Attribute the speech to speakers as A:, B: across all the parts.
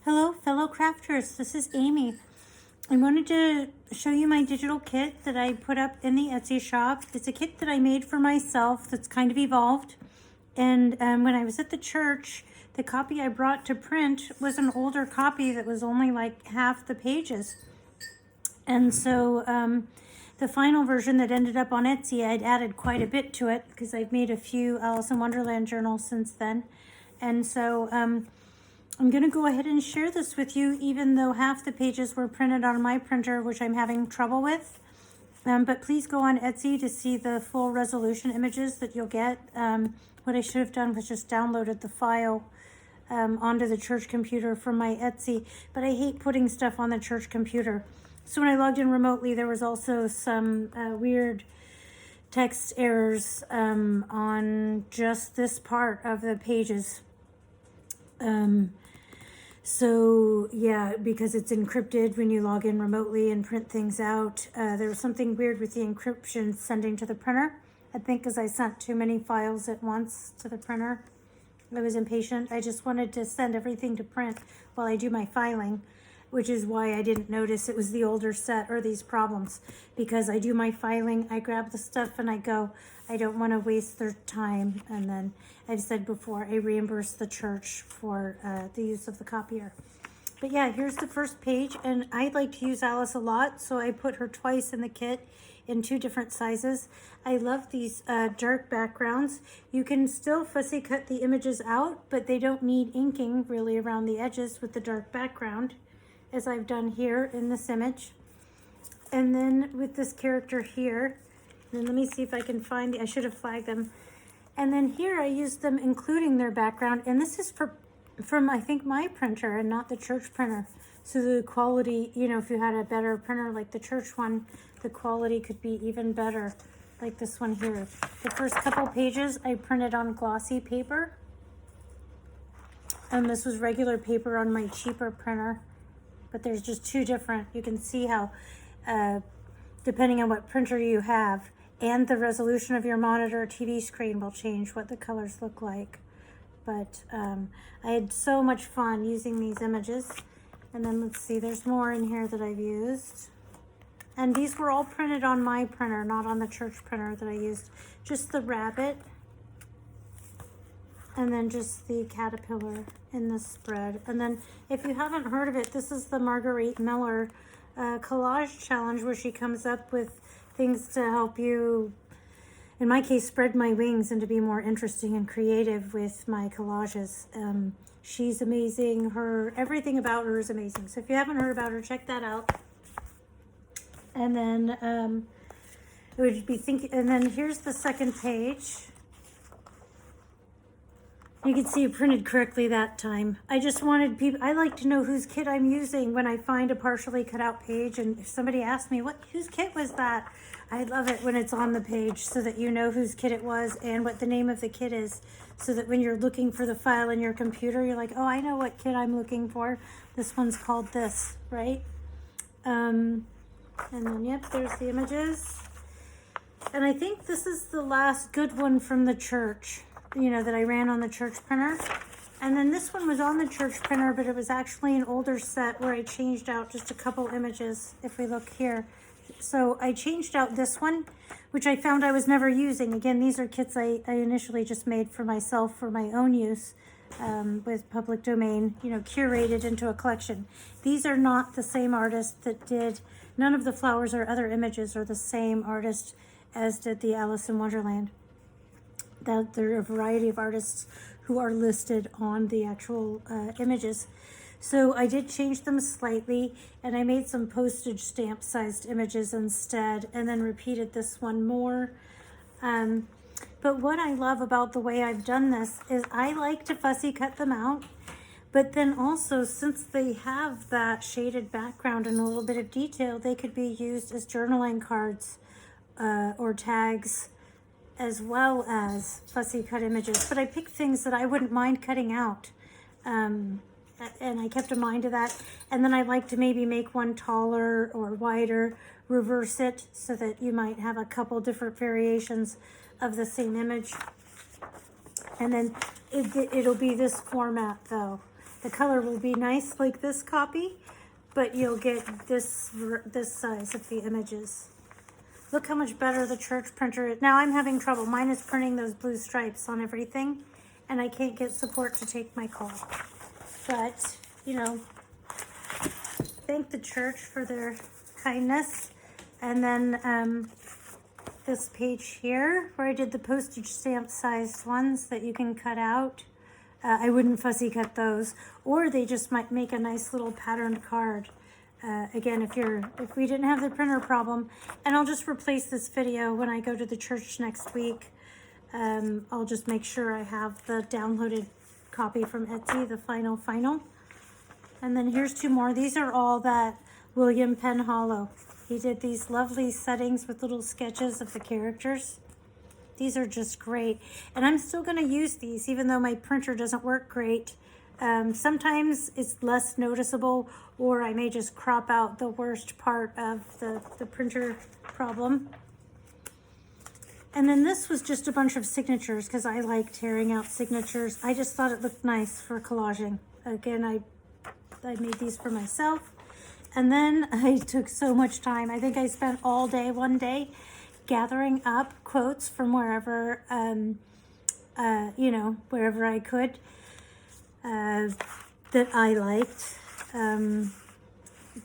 A: Hello, fellow crafters. This is Amy. I wanted to show you my digital kit that I put up in the Etsy shop. It's a kit that I made for myself that's kind of evolved. And when I was at the church, the copy I brought to print was an older copy that was only like half the pages. And so the final version that ended up on Etsy, I'd added quite a bit to it because I've made a few Alice in Wonderland journals since then. And so I'm going to go ahead and share this with you, even though half the pages were printed on my printer, which I'm having trouble with. But please go on Etsy to see the full resolution images that you'll get. What I should have done was just downloaded the file onto the church computer from my Etsy, but I hate putting stuff on the church computer. So when I logged in remotely, there was also some weird text errors on just this part of the pages. So yeah, because it's encrypted when you log in remotely and print things out. There was something weird with the encryption sending to the printer. I think because I sent too many files at once to the printer. I was impatient. I just wanted to send everything to print while I do my filing, which is why I didn't notice it was the older set or these problems. Because I do my filing, I grab the stuff and I go. I don't want to waste their time. And then I've said before, I reimburse the church for the use of the copier. But yeah, here's the first page. And I like to use Alice a lot, so I put her twice in the kit in 2 different sizes. I love these dark backgrounds. You can still fussy cut the images out, but they don't need inking really around the edges with the dark background, as I've done here in this image. And then with this character here, and let me see if I can find I should have flagged them. And then here I used them including their background, and this is from I think my printer and not the church printer. So the quality, you know, if you had a better printer like the church one, the quality could be even better, like this one here. The first couple pages I printed on glossy paper, and this was regular paper on my cheaper printer. But there's just 2 different. You can see how, depending on what printer you have and the resolution of your monitor or TV screen will change what the colors look like. But I had so much fun using these images. And then let's see, there's more in here that I've used. And these were all printed on my printer, not on the church printer that I used. Just the rabbit. And then just the caterpillar in the spread. And then if you haven't heard of it, this is the Marguerite Miller collage challenge, where she comes up with things to help you, in my case, spread my wings and to be more interesting and creative with my collages. She's amazing. Everything about her is amazing. So if you haven't heard about her, check that out. And then it would be and then here's the second page. You can see it printed correctly that time. I just wanted people, I like to know whose kit I'm using when I find a partially cut out page. And if somebody asks me, whose kit was that? I love it when it's on the page so that you know whose kit it was and what the name of the kit is. So that when you're looking for the file in your computer, you're like, oh, I know what kit I'm looking for. This one's called this, right? And then, yep, there's the images. And I think this is the last good one from the church, you know, that I ran on the church printer. And then this one was on the church printer, but it was actually an older set where I changed out just a couple images, if we look here. So I changed out this one, which I found I was never using. Again, these are kits I initially just made for myself for my own use with public domain, you know, curated into a collection. These are not the same artist that did, none of the flowers or other images are the same artist as did the Alice in Wonderland. That there are a variety of artists who are listed on the actual images. So I did change them slightly, and I made some postage stamp sized images instead, and then repeated this one more. But what I love about the way I've done this is I like to fussy cut them out, but then also, since they have that shaded background and a little bit of detail, they could be used as journaling cards or tags, as well as fussy cut images. But I picked things that I wouldn't mind cutting out. And I kept a mind of that. And then I like to maybe make one taller or wider, reverse it so that you might have a couple different variations of the same image. And then it'll be this format though. The color will be nice like this copy, but you'll get this size of the images. Look how much better the church printer is. Now I'm having trouble. Mine is printing those blue stripes on everything, and I can't get support to take my call. But, you know, thank the church for their kindness. And then this page here, where I did the postage stamp sized ones that you can cut out. I wouldn't fussy cut those, or they just might make a nice little patterned card. Again, if we didn't have the printer problem, and I'll just replace this video when I go to the church next week. I'll just make sure I have the downloaded copy from Etsy, the final. And then here's two more. These are all that William Penhallow. He did these lovely settings with little sketches of the characters. These are just great. And I'm still going to use these, even though my printer doesn't work great. Sometimes it's less noticeable, or I may just crop out the worst part of the printer problem. And then this was just a bunch of signatures, because I like tearing out signatures. I just thought it looked nice for collaging. Again, I made these for myself. And then I took so much time. I think I spent all day one day gathering up quotes from wherever, you know, wherever I could, that I liked,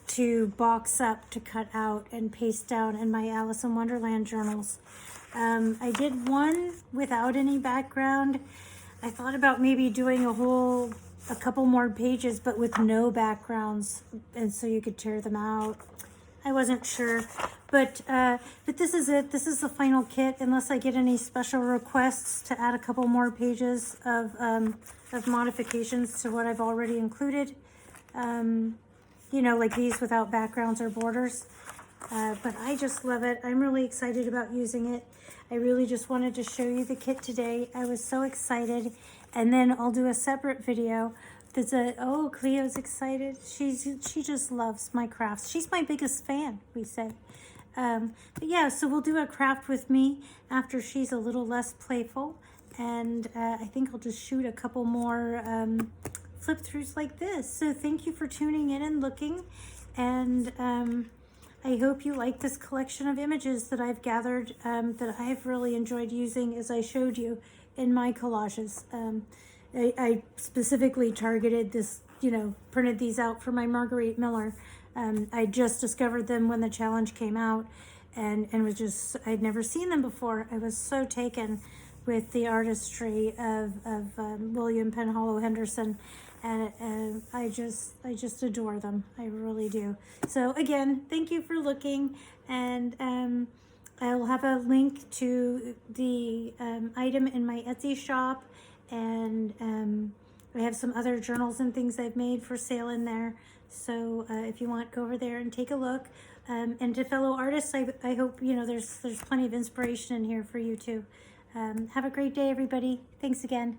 A: to box up, to cut out and paste down in my Alice in Wonderland journals. I did one without any background. I thought about maybe doing a couple more pages, but with no backgrounds, and so you could tear them out. I wasn't sure, but this is it. This is the final kit, unless I get any special requests to add a couple more pages of modifications to what I've already included. You know, like these without backgrounds or borders. But I just love it. I'm really excited about using it. I really just wanted to show you the kit today. I was so excited. And then I'll do a separate video. Oh, Cleo's excited. She just loves my crafts. She's my biggest fan, we say. But yeah, so we'll do a craft with me after she's a little less playful. And I think I'll just shoot a couple more flip throughs like this. So thank you for tuning in and looking. And I hope you like this collection of images that I've gathered, that I've really enjoyed using, as I showed you in my collages. I specifically targeted this, you know, printed these out for my Marguerite Miller. I just discovered them when the challenge came out, and was just, I'd never seen them before. I was so taken with the artistry of William Penhallow Henderson, and I just adore them. I really do. So again, thank you for looking, and I'll have a link to the item in my Etsy shop, and I have some other journals and things I've made for sale in there. So if you want, go over there and take a look. And to fellow artists, I hope, you know, there's plenty of inspiration in here for you too. Have a great day, everybody. Thanks again.